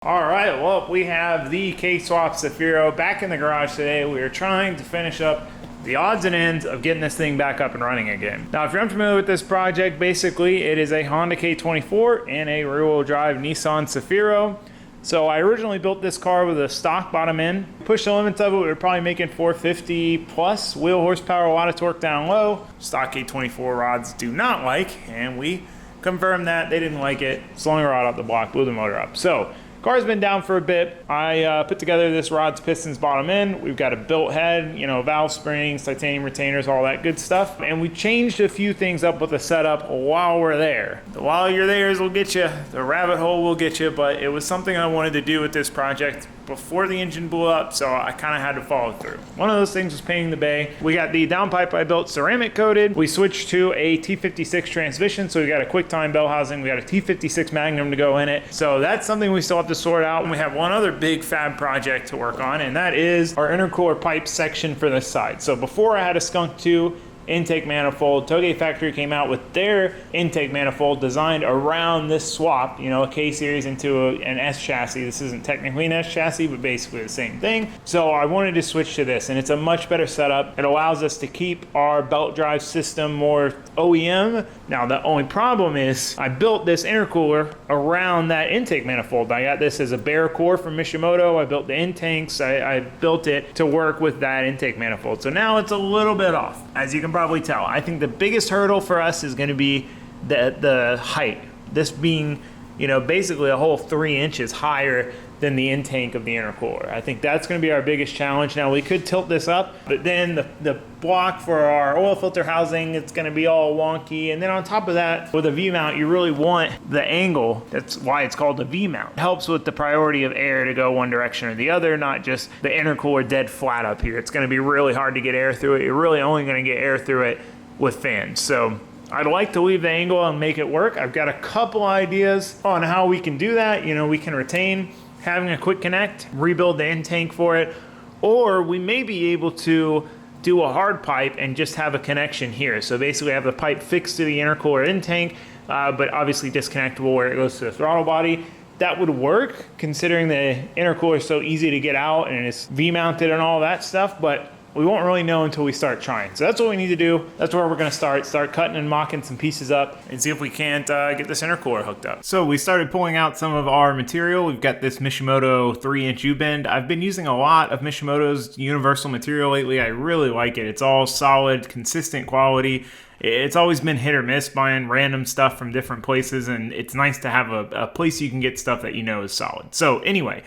All right, well, we have the K-Swap Zafiro back in the garage today. We are trying to finish up the odds and ends of getting this thing back up and running again. Now, if you're unfamiliar with this project, basically it is a Honda K24 and a rear-wheel drive Nissan Zafiro. So I originally built this car with a stock bottom end. Push the limits of it, we were probably making 450 plus wheel horsepower, a lot of torque down low. Stock K24 rods do not like, and we confirmed that they didn't like it. Slung a rod out the block, blew the motor up. So car's been down for a bit. I put together this rods, pistons, bottom end. We've got a built head, valve springs, titanium retainers, all that good stuff. And we changed a few things up with the setup while we're there. The while you're there will get you. The rabbit hole will get you, but it was something I wanted to do with this project before the engine blew up, so I kind of had to follow through. One of those things was painting the bay. We got the downpipe I built ceramic coated. We switched to a T56 transmission, so we got a QuickTime bell housing. We got a T56 Magnum to go in it. So that's something we still have to sort out. And we have one other big fab project to work on, and that is our intercooler pipe section for this side. So before I had a Skunk 2 intake manifold. Toge Factory came out with their intake manifold designed around this swap, a K series into an S chassis. This isn't technically an S chassis, but basically the same thing. So I wanted to switch to this, and it's a much better setup. It allows us to keep our belt drive system more OEM. Now, the only problem is I built this intercooler around that intake manifold. I got this as a bare core from Mishimoto. I built the intakes. I built it to work with that intake manifold. So now it's a little bit off, as you can probably tell. I think the biggest hurdle for us is going to be the height. This being, basically a whole 3 inches higher than the intake of the intercooler. I think that's going to be our biggest challenge. Now, we could tilt this up, but then the block for our oil filter housing, it's going to be all wonky. And then on top of that, with a V-mount, you really want the angle. That's why it's called a V-mount. It helps with the priority of air to go one direction or the other, not just the intercooler dead flat up here. It's going to be really hard to get air through it. You're really only going to get air through it with fans. So I'd like to leave the angle and make it work. I've got a couple ideas on how we can do that. We can retain having a quick connect, rebuild the intake for it, or we may be able to do a hard pipe and just have a connection here. So basically have the pipe fixed to the intercooler intake, but obviously disconnectable where it goes to the throttle body. That would work, considering the intercooler is so easy to get out and it's V-mounted and all that stuff, but we won't really know until we start trying. So that's what we need to do. That's where we're going to start cutting and mocking some pieces up and see if we can't get this intercooler hooked up. So we started pulling out some of our material. We've got this Mishimoto 3-inch U-bend. I've been using a lot of Mishimoto's universal material lately. I really like it. It's all solid, consistent quality. It's always been hit or miss buying random stuff from different places, and it's nice to have a place you can get stuff that is solid. So anyway,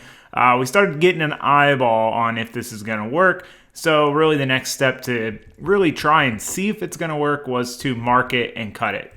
we started getting an eyeball on if this is going to work. So really the next step to really try and see if it's going to work was to mark it and cut it.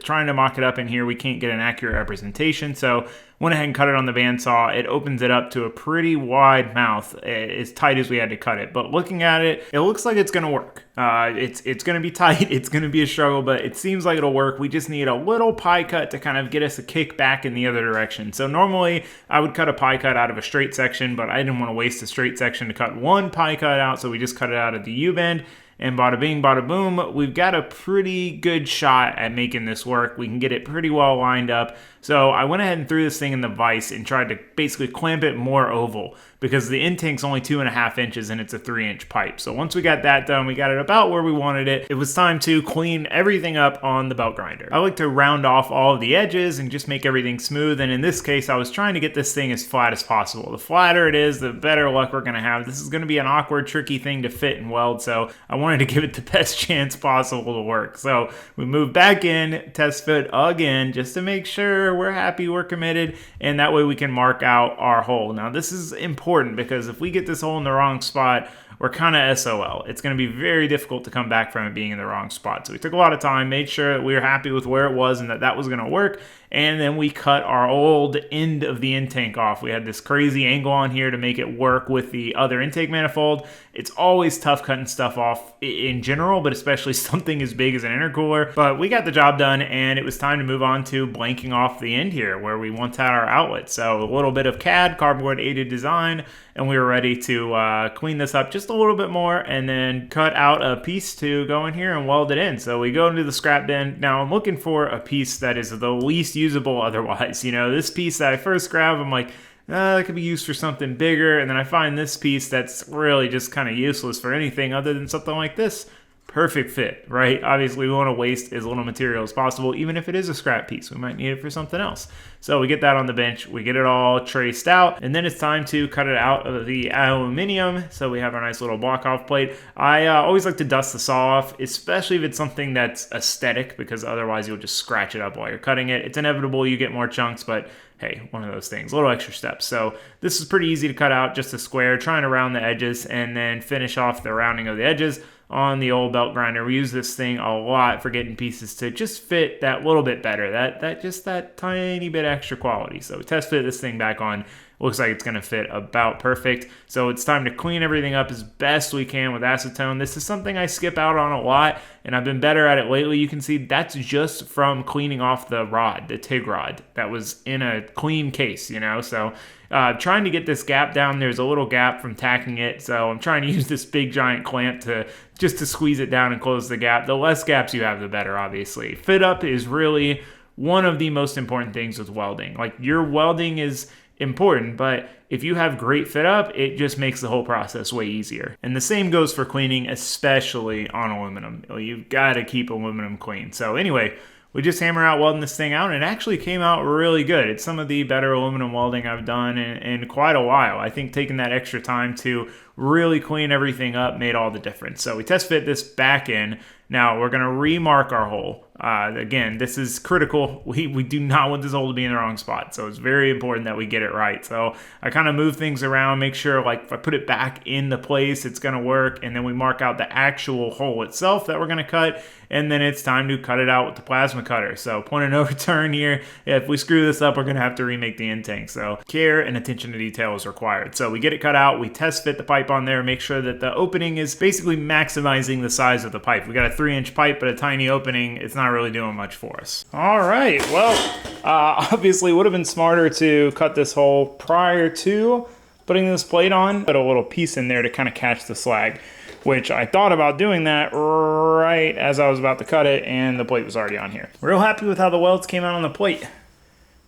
Trying to mock it up in here, we can't get an accurate representation. So went ahead and cut it on the bandsaw. It opens it up to a pretty wide mouth, as tight as we had to cut it. But looking at it, it looks like it's going to work. It's going to be tight. It's going to be a struggle, but it seems like it'll work. We just need a little pie cut to kind of get us a kick back in the other direction. So normally I would cut a pie cut out of a straight section, but I didn't want to waste a straight section to cut one pie cut out, so we just cut it out of the U-bend. And bada bing, bada boom, we've got a pretty good shot at making this work. We can get it pretty well lined up. So I went ahead and threw this thing in the vise and tried to basically clamp it more oval, because the intake's only 2.5 inches and it's a 3-inch pipe. So once we got that done, we got it about where we wanted it. It was time to clean everything up on the belt grinder. I like to round off all of the edges and just make everything smooth. And in this case, I was trying to get this thing as flat as possible. The flatter it is, the better luck we're going to have. This is going to be an awkward, tricky thing to fit and weld. So I wanted to give it the best chance possible to work. So we moved back in, test fit again, just to make sure we're happy, we're committed, and that way we can mark out our hole. Now this is important, because if we get this hole in the wrong spot, we're kind of SOL. It's going to be very difficult to come back from it being in the wrong spot. So we took a lot of time, made sure that we were happy with where it was and that was going to work. And then we cut our old end of the intake off. We had this crazy angle on here to make it work with the other intake manifold. It's always tough cutting stuff off in general, but especially something as big as an intercooler. But we got the job done, and it was time to move on to blanking off the end here where we once had our outlet. So a little bit of CAD, cardboard aided design, and we were ready to clean this up just a little bit more and then cut out a piece to go in here and weld it in. So we go into the scrap bin. Now I'm looking for a piece that is the least usable otherwise. This piece that I first grabbed, I'm like, that could be used for something bigger. And then I find this piece that's really just kind of useless for anything other than something like this. Perfect fit, right? Obviously, we want to waste as little material as possible, even if it is a scrap piece. We might need it for something else. So we get that on the bench, we get it all traced out, and then it's time to cut it out of the aluminum. So we have our nice little block off plate. I always like to dust the saw off, especially if it's something that's aesthetic, because otherwise you'll just scratch it up while you're cutting it. It's inevitable you get more chunks, but hey, one of those things, little extra steps. So this is pretty easy to cut out, just a square, trying to round the edges, and then finish off the rounding of the edges on the old belt grinder. We use this thing a lot for getting pieces to just fit that little bit better, that tiny bit extra quality. So we test fit this thing back on. Looks like it's going to fit about perfect. So it's time to clean everything up as best we can with acetone. This is something I skip out on a lot, and I've been better at it lately. You can see that's just from cleaning off the rod, the TIG rod that was in a clean case, you know. So trying to get this gap down, there's a little gap from tacking it. So I'm trying to use this big giant clamp to squeeze it down and close the gap. The less gaps you have, the better, obviously. Fit up is really one of the most important things with welding. Like, your welding is important, but if you have great fit up, it just makes the whole process way easier. And the same goes for cleaning, especially on aluminum. You've got to keep aluminum clean. So anyway, we just hammer out welding this thing out, and it actually came out really good. It's some of the better aluminum welding I've done in quite a while. I think taking that extra time to really clean everything up made all the difference. So we test fit this back in. Now we're going to remark our hole. Again, this is critical. We do not want this hole to be in the wrong spot. So it's very important that we get it right. So I kind of move things around, make sure like if I put it back into place, it's going to work. And then we mark out the actual hole itself that we're going to cut. And then it's time to cut it out with the plasma cutter. So point of no return here. If we screw this up, we're going to have to remake the end tank. So care and attention to detail is required. So we get it cut out. We test fit the pipe on there, make sure that the opening is basically maximizing the size of the pipe. We got a 3-inch pipe, but a tiny opening. It's not really doing much for us. All right, well, obviously would have been smarter to cut this hole prior to putting this plate on, put a little piece in there to kind of catch the slag, which I thought about doing that right as I was about to cut it, and the plate was already on here. Real happy with how the welds came out on the plate.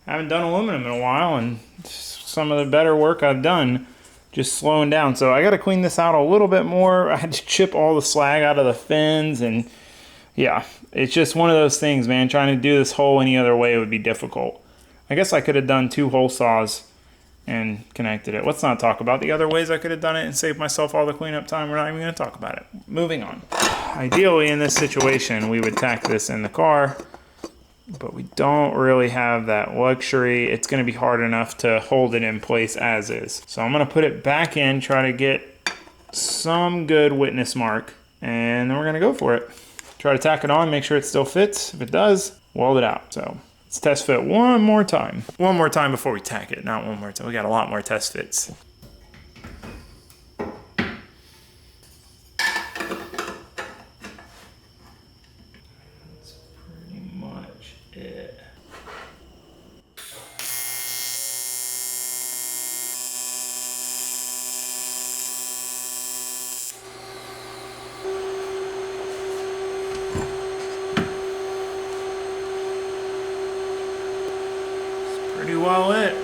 I haven't done aluminum in a while, and some of the better work I've done just slowing down. So I got to clean this out a little bit more. I had to chip all the slag out of the fins, and yeah, it's just one of those things, man. Trying to do this hole any other way would be difficult. I guess I could have done 2 hole saws and connected it. Let's not talk about the other ways I could have done it and saved myself all the cleanup time. We're not even going to talk about it. Moving on. Ideally, in this situation, we would tack this in the car, but we don't really have that luxury. It's going to be hard enough to hold it in place as is. So I'm going to put it back in, try to get some good witness mark, and then we're going to go for it. Try to tack it on, make sure it still fits. If it does, weld it out. So let's test fit one more time. One more time before we tack it, not one more time. We got a lot more test fits. Pretty well lit.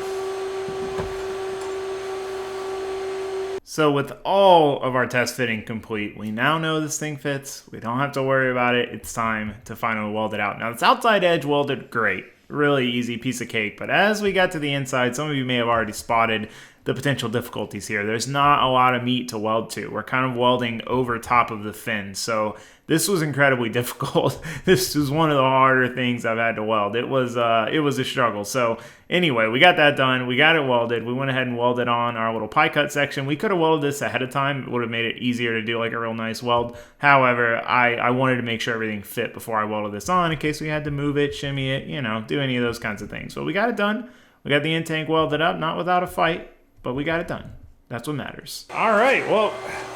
So with all of our test fitting complete, we now know this thing fits. We don't have to worry about it. It's time to finally weld it out. Now this outside edge welded great. Really easy piece of cake. But as we got to the inside, some of you may have already spotted the potential difficulties here. There's not a lot of meat to weld to. We're kind of welding over top of the fin. So this was incredibly difficult. This was one of the harder things I've had to weld. It was a struggle. So anyway, we got that done. We got it welded. We went ahead and welded on our little pie cut section. We could have welded this ahead of time. It would have made it easier to do like a real nice weld. However, I wanted to make sure everything fit before I welded this on in case we had to move it, shimmy it, you know, do any of those kinds of things. But we got it done. We got the end tank welded up, not without a fight, but we got it done. That's what matters. All right, well,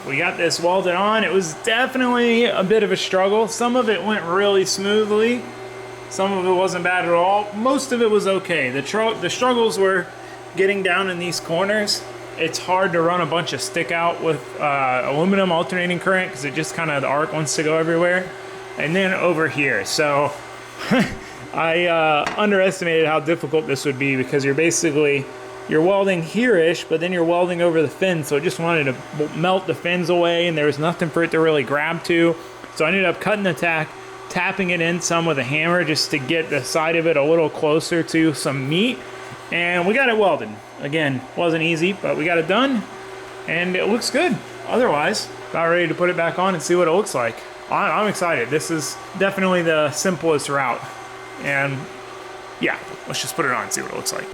we got this welded on. It was definitely a bit of a struggle. Some of it went really smoothly. Some of it wasn't bad at all. Most of it was okay. The struggles were getting down in these corners. It's hard to run a bunch of stick out with aluminum alternating current because it just kind of, the arc wants to go everywhere. And then over here. So I underestimated how difficult this would be because you're basically you're welding here-ish, but then you're welding over the fins, so it just wanted to melt the fins away, and there was nothing for it to really grab to. So I ended up cutting the tack, tapping it in some with a hammer just to get the side of it a little closer to some meat, and we got it welded. Again, wasn't easy, but we got it done, and it looks good. Otherwise, about ready to put it back on and see what it looks like. I'm excited. This is definitely the simplest route, and yeah, let's just put it on and see what it looks like.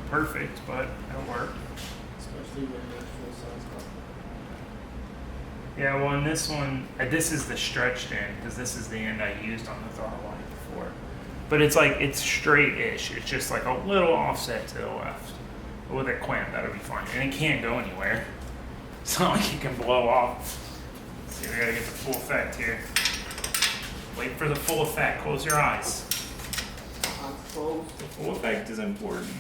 Perfect, but it'll work. Especially when that's full size cup. Yeah, well, in this one, this is the stretched end, because this is the end I used on the throttle line before. But it's like, it's straight-ish. It's just like a little offset to the left. But with a clamp, that'll be fine. And it can't go anywhere. It's not like it can blow off. Let's see, we gotta get the full effect here. Wait for the full effect. Close your eyes. The full effect is important.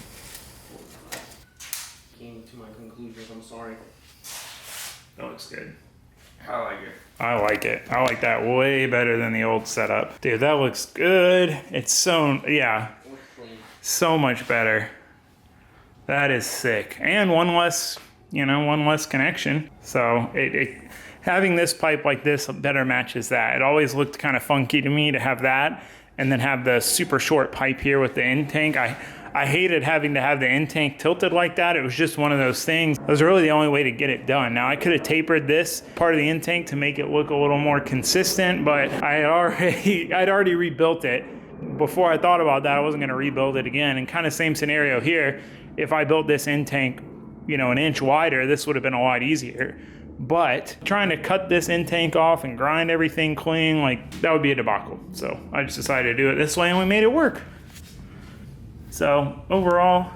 Came to my conclusions, I'm sorry. That looks good. I like it. I like it. I like that way better than the old setup. Dude, that looks good. It's so, yeah, so much better. That is sick. And one less, you know, one less connection. So having this pipe like this better matches that. It always looked kind of funky to me to have that and then have the super short pipe here with the end tank. I hated having to have the end tank tilted like that. It was just one of those things. It was really the only way to get it done. Now I could have tapered this part of the end tank to make it look a little more consistent, but I'd already rebuilt it. Before I thought about that, I wasn't gonna rebuild it again. And kind of same scenario here. If I built this end tank, you know, an inch wider, this would have been a lot easier. But trying to cut this end tank off and grind everything clean, like that would be a debacle. So I just decided to do it this way and we made it work. So overall,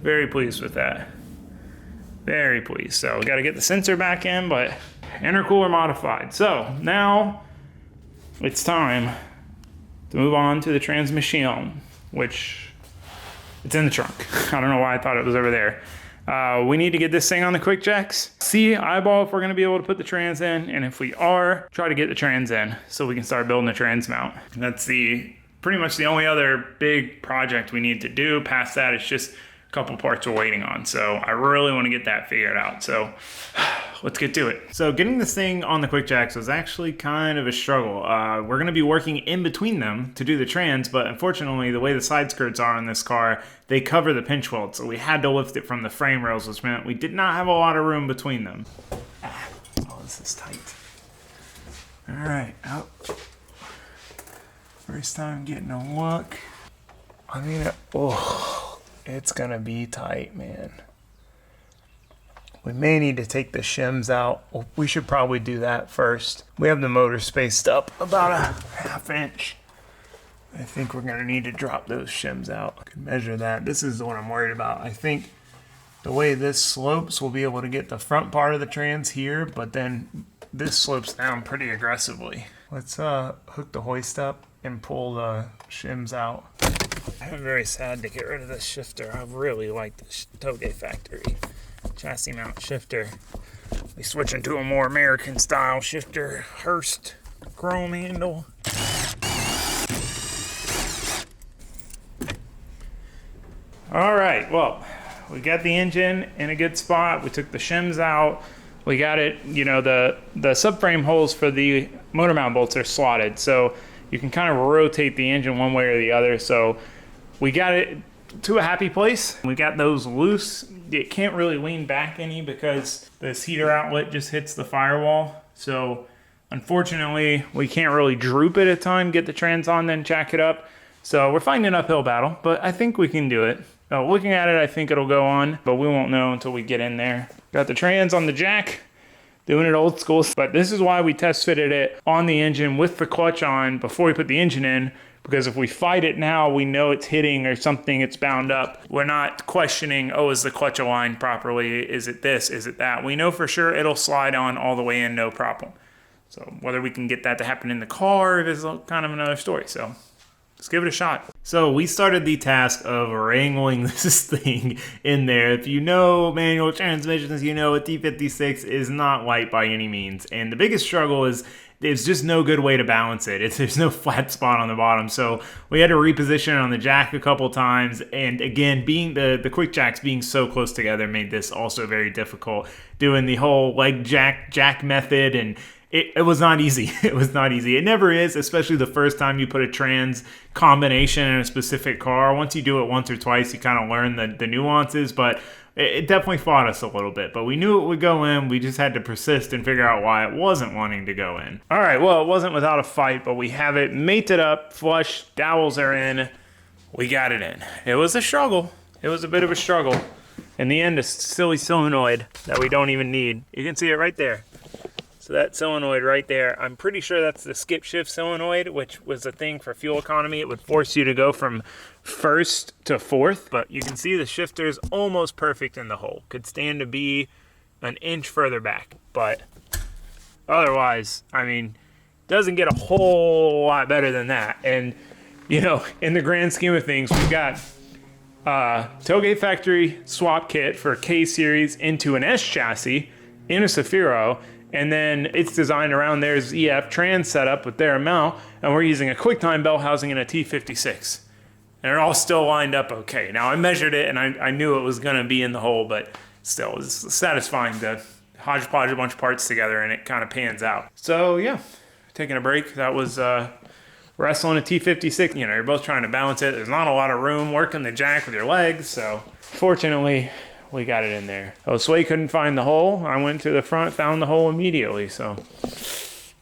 very pleased with that. Very pleased. So we got to get the sensor back in, but intercooler modified. So now it's time to move on to the transmission, which it's in the trunk. I don't know why I thought it was over there. We need to get this thing on the quick jacks. See, eyeball if we're gonna be able to put the trans in, and if we are, try to get the trans in so we can start building the trans mount. That's pretty much the only other big project we need to do. Past that, it's just a couple parts we're waiting on. So I really want to get that figured out. So let's get to it. So getting this thing on the quick jacks was actually kind of a struggle. We're going to be working in between them to do the trans, but unfortunately the way the side skirts are on this car, they cover the pinch weld. So we had to lift it from the frame rails, which meant we did not have a lot of room between them. Oh, this is tight. All right, out. First time getting a look. I mean, it's gonna be tight, man. We may need to take the shims out. We should probably do that first. We have the motor spaced up about a ½ inch. I think we're gonna need to drop those shims out. I can measure that. This is what I'm worried about. I think the way this slopes, we'll be able to get the front part of the trans here, but then this slopes down pretty aggressively. Let's hook the hoist up and pull the shims out. I'm very sad to get rid of this shifter. I really like this Toge factory chassis mount shifter. We switching to a more American style shifter, Hurst chrome handle. All right, well, we got the engine in a good spot. We took the shims out. We got it, you know, the subframe holes for the motor mount bolts are slotted, so you can kind of rotate the engine one way or the other. So we got it to a happy place. We got those loose. It can't really lean back any because this heater outlet just hits the firewall. So unfortunately, we can't really droop it a ton, get the trans on, then jack it up. So we're fighting an uphill battle, but I think we can do it. Looking at it, I think it'll go on, but we won't know until we get in there. Got the trans on the jack. Doing it old school, but this is why we test fitted it on the engine with the clutch on before we put the engine in, because if we fight it now, we know it's hitting or something, it's bound up. We're not questioning, oh, is the clutch aligned properly? Is it this? Is it that? We know for sure it'll slide on all the way in, no problem. So whether we can get that to happen in the car is kind of another story. So let's give it a shot. So we started the task of wrangling this thing in there. If you know manual transmissions, you know a T56 is not light by any means. And the biggest struggle is there's just no good way to balance it. There's no flat spot on the bottom. So we had to reposition it on the jack a couple times. And again, being the quick jacks being so close together made this also very difficult. Doing the whole leg jack method, and it was not easy. It was not easy. It never is, especially the first time you put a trans combination in a specific car. Once you do it once or twice, you kind of learn the nuances, but it definitely fought us a little bit. But we knew it would go in. We just had to persist and figure out why it wasn't wanting to go in. All right, well, it wasn't without a fight, but we have it mated up, flush, dowels are in. We got it in. It was a struggle. It was a bit of a struggle. In the end, a silly solenoid that we don't even need. You can see it right there. So that solenoid right there, I'm pretty sure that's the skip shift solenoid, which was a thing for fuel economy. It would force you to go from first to fourth, but you can see the shifter's almost perfect in the hole. Could stand to be an inch further back, but otherwise, I mean, doesn't get a whole lot better than that. And, you know, in the grand scheme of things, we've got tailgate factory swap kit for K series into an S chassis in a Zafiro, and then it's designed around their ZF trans setup with their mount, and we're using a QuickTime bell housing in a T56. And they're all still lined up okay. Now, I measured it, and I knew it was going to be in the hole, but still, it's satisfying to hodgepodge a bunch of parts together, and it kind of pans out. So, yeah, taking a break. That was wrestling a T56. You know, you're both trying to balance it. There's not a lot of room working the jack with your legs, so fortunately, we got it in there. Oh, Sway couldn't find the hole. I went to the front, found the hole immediately, so...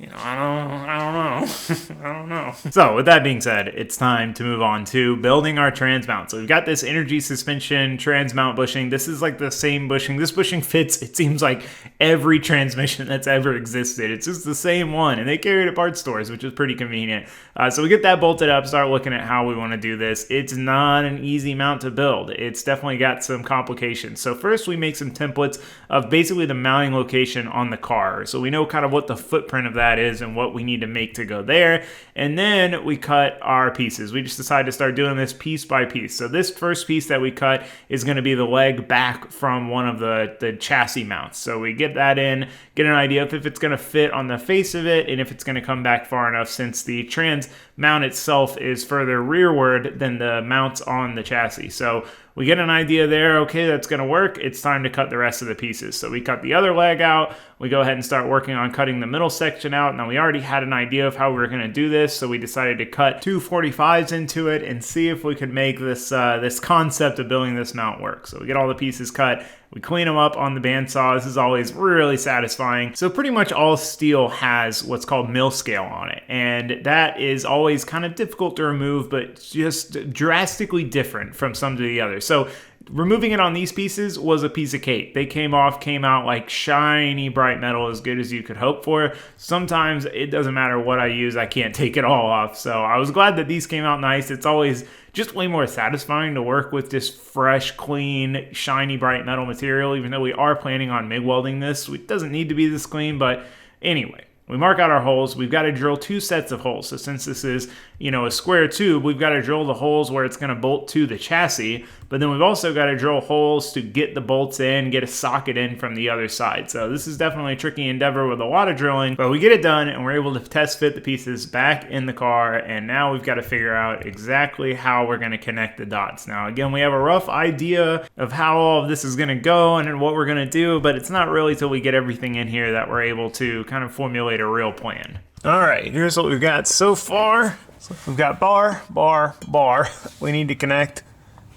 You know, I don't know. I don't know. So, with that being said, it's time to move on to building our trans mount. So, we've got this energy suspension trans mount bushing. This is like the same bushing. This bushing fits, it seems like, every transmission that's ever existed. It's just the same one, and they carry it at parts stores, which is pretty convenient. So, we get that bolted up, start looking at how we want to do this. It's not an easy mount to build. It's definitely got some complications. So, first, we make some templates of basically the mounting location on the car. So, we know kind of what the footprint of that is and what we need to make to go there, and then we cut our pieces. We just decided to start doing this piece by piece. So this first piece that we cut is going to be the leg back from one of the chassis mounts. So we get that in, get an idea of if it's going to fit on the face of it and if it's going to come back far enough, since the trans mount itself is further rearward than the mounts on the chassis. So we get an idea there, okay, that's going to work. It's time to cut the rest of the pieces. So we cut the other leg out. We go ahead and start working on cutting the middle section out. Now, we already had an idea of how we were going to do this, so we decided to cut 2 45s into it and see if we could make this this concept of building this mount work. So we get all the pieces cut. We clean them up on the bandsaw. This is always really satisfying. So pretty much all steel has what's called mill scale on it, and that is always kind of difficult to remove, but just drastically different from some to the other. So removing it on these pieces was a piece of cake. They came out like shiny bright metal, as good as you could hope for. Sometimes it doesn't matter what I use, I can't take it all off. So I was glad that these came out nice. It's always just way more satisfying to work with just fresh, clean, shiny bright metal material, even though we are planning on MIG welding this. It doesn't need to be this clean, but anyway. We mark out our holes. We've got to drill 2 sets of holes. So since this is, you know, a square tube, we've got to drill the holes where it's going to bolt to the chassis. But then we've also got to drill holes to get the bolts in, get a socket in from the other side. So this is definitely a tricky endeavor with a lot of drilling. But we get it done, and we're able to test fit the pieces back in the car. And now we've got to figure out exactly how we're going to connect the dots. Now, again, we have a rough idea of how all of this is going to go and what we're going to do. But it's not really till we get everything in here that we're able to kind of formulate a real plan. All right, here's what we've got so far. So we've got bar, bar, bar. We need to connect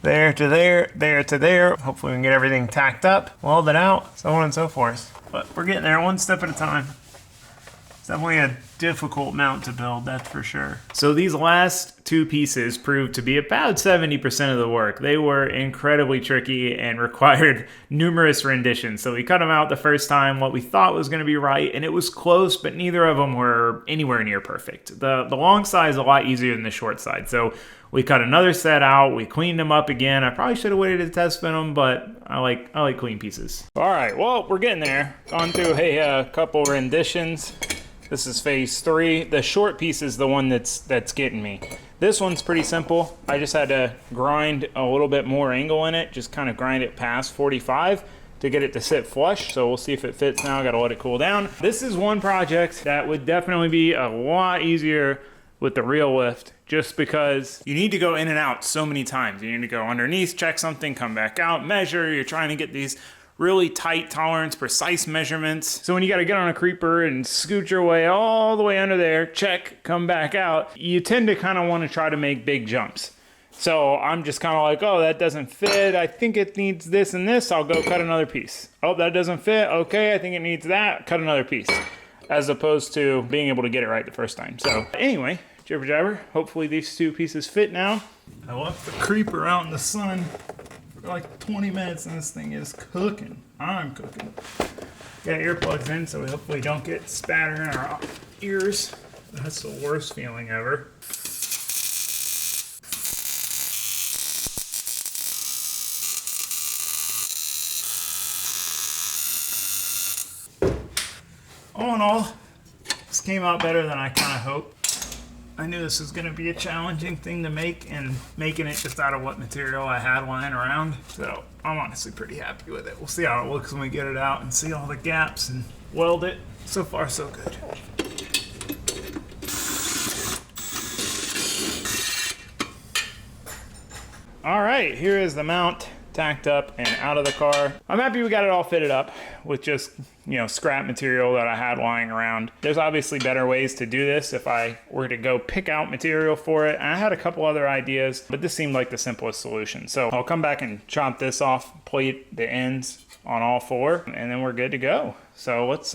there to there, there to there. Hopefully we can get everything tacked up, welded out, so on and so forth. But we're getting there one step at a time. It's definitely a difficult mount to build, that's for sure. So these last 2 pieces proved to be about 70% of the work. They were incredibly tricky and required numerous renditions. So we cut them out the first time, what we thought was going to be right, and it was close, but neither of them were anywhere near perfect. The long side is a lot easier than the short side. So we cut another set out, we cleaned them up again. I probably should have waited to test fit them, but I like clean pieces. All right, well, we're getting there. Gone through a couple renditions. This is phase 3. The short piece is the one that's getting me. This one's pretty simple. I just had to grind a little bit more angle in it, just kind of grind it past 45 to get it to sit flush. So we'll see if it fits now. I gotta let it cool down. This is one project that would definitely be a lot easier with the real lift, just because you need to go in and out so many times. You need to go underneath, check something, come back out, measure. You're trying to get these really tight tolerance, precise measurements. So when you got to get on a creeper and scoot your way all the way under there, check, come back out, you tend to kind of want to try to make big jumps. So I'm just kind of like, oh, that doesn't fit. I think it needs this and this. I'll go cut another piece. Oh, that doesn't fit. Okay, I think it needs that. Cut another piece. As opposed to being able to get it right the first time. So anyway, jibber jabber, hopefully these two pieces fit now. I left the creeper out in the sun for like 20 minutes and this thing is cooking. I'm cooking. Got earplugs in so we hopefully don't get spatter in our ears. That's the worst feeling ever. All in all, this came out better than I kind of hoped. I knew this was going to be a challenging thing to make, and making it just out of what material I had lying around. So I'm honestly pretty happy with it. We'll see how it looks when we get it out and see all the gaps and weld it. So far, so good. All right, here is the mount tacked up and out of the car. I'm happy we got it all fitted up with just, you know, scrap material that I had lying around. There's obviously better ways to do this if I were to go pick out material for it. And I had a couple other ideas, but this seemed like the simplest solution. So I'll come back and chop this off, plate the ends on all four, and then we're good to go. So let's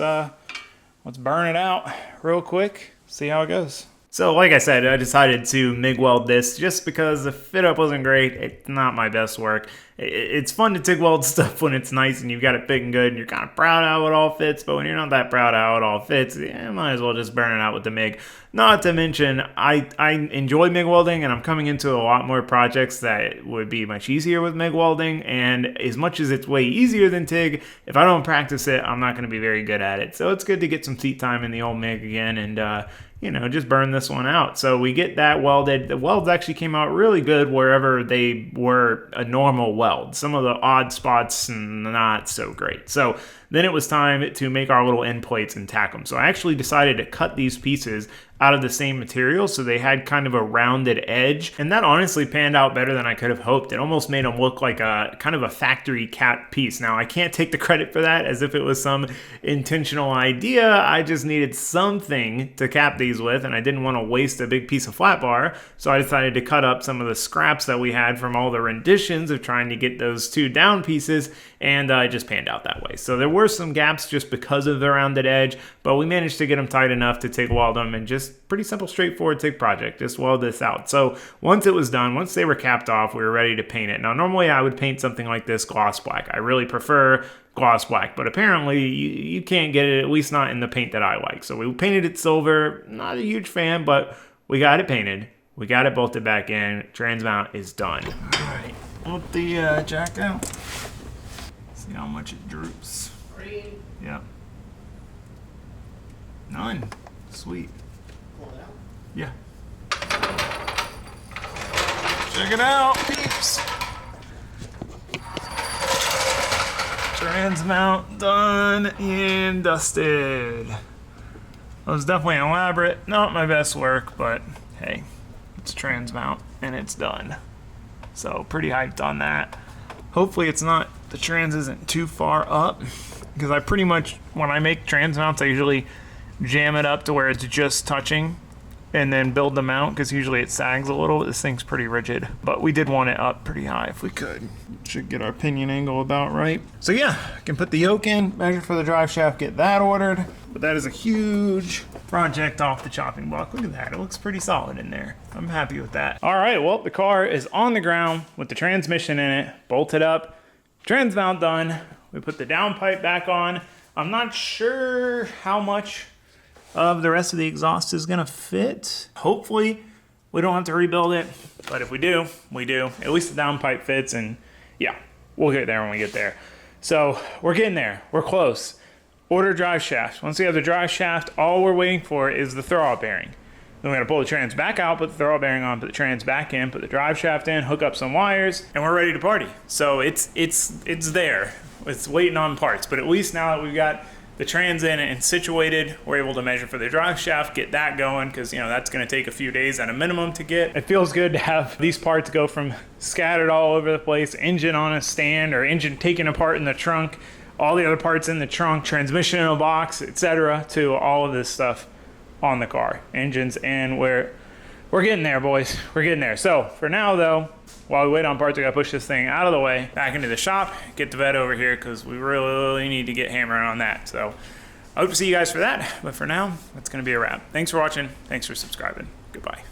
burn it out real quick, see how it goes. So like I said, I decided to MIG weld this just because the fit up wasn't great. It's not my best work. It's fun to TIG weld stuff when it's nice and you've got it big and good and you're kind of proud how it all fits, but when you're not that proud how it all fits, you might as well just burn it out with the MIG. Not to mention, I enjoy MIG welding and I'm coming into a lot more projects that would be much easier with MIG welding, and as much as it's way easier than TIG, if I don't practice it, I'm not going to be very good at it. So it's good to get some seat time in the old MIG again and, you know, just burn this one out. So we get that welded. The welds actually came out really good wherever they were a normal weld. Some of the odd spots, not so great. So then it was time to make our little end plates and tack them. So I actually decided to cut these pieces out of the same material so they had kind of a rounded edge, and that honestly panned out better than I could have hoped. It almost made them look like a kind of a factory cap piece. Now I can't take the credit for that as if it was some intentional idea. I just needed something to cap these with, and I didn't want to waste a big piece of flat bar, so I decided to cut up some of the scraps that we had from all the renditions of trying to get those two down pieces, and it just panned out that way. So there were some gaps just because of the rounded edge, but we managed to get them tight enough to TIG weld them, and just pretty simple, straightforward TIG project. Just weld this out. So once it was done, once they were capped off, we were ready to paint it. Now normally I would paint something like this gloss black. I really prefer gloss black, but apparently you can't get it, at least not in the paint that I like. So we painted it silver. Not a huge fan, but we got it painted. We got it bolted back in. Trans mount is done. All right, let the jack out. See how much it droops. Yep. None. Sweet. Yeah. Check it out, peeps. Trans mount done and dusted. That was definitely elaborate. Not my best work, but hey, it's trans mount and it's done. So pretty hyped on that. Hopefully it's not, the trans isn't too far up, because I pretty much, when I make trans mounts, I usually jam it up to where it's just touching and then build the mount, because usually it sags a little. This thing's pretty rigid, but we did want it up pretty high if we could. Should get our pinion angle about right. So yeah, I can put the yoke in, measure for the drive shaft, get that ordered, but that is a huge project off the chopping block. Look at that, it looks pretty solid in there. I'm happy with that. All right, well, the car is on the ground with the transmission in it, bolted up, trans mount done. We put the downpipe back on. I'm not sure how much of the rest of the exhaust is gonna fit. Hopefully we don't have to rebuild it, but if we do, we do. At least the downpipe fits, and yeah, we'll get there when we get there. So we're getting there, we're close. Order drive shaft. Once we have the drive shaft, all we're waiting for is the throwout bearing. Then we're gonna pull the trans back out, put the throwout bearing on, put the trans back in, put the drive shaft in, hook up some wires, and we're ready to party. So it's there. it's waiting on parts. But at least now that we've got the trans in and situated, we're able to measure for the drive shaft, get that going, because you know that's going to take a few days at a minimum to get. It feels good to have these parts go from scattered all over the place, engine on a stand or engine taken apart in the trunk, all the other parts in the trunk, transmission in a box, etc., to all of this stuff on the car, engines, and we're getting there, boys. We're getting there. So for now, though, while we wait on parts, we gotta push this thing out of the way, back into the shop, get the vet over here, because we really need to get hammering on that. So I hope to see you guys for that. But for now, that's gonna be a wrap. Thanks for watching. Thanks for subscribing. Goodbye.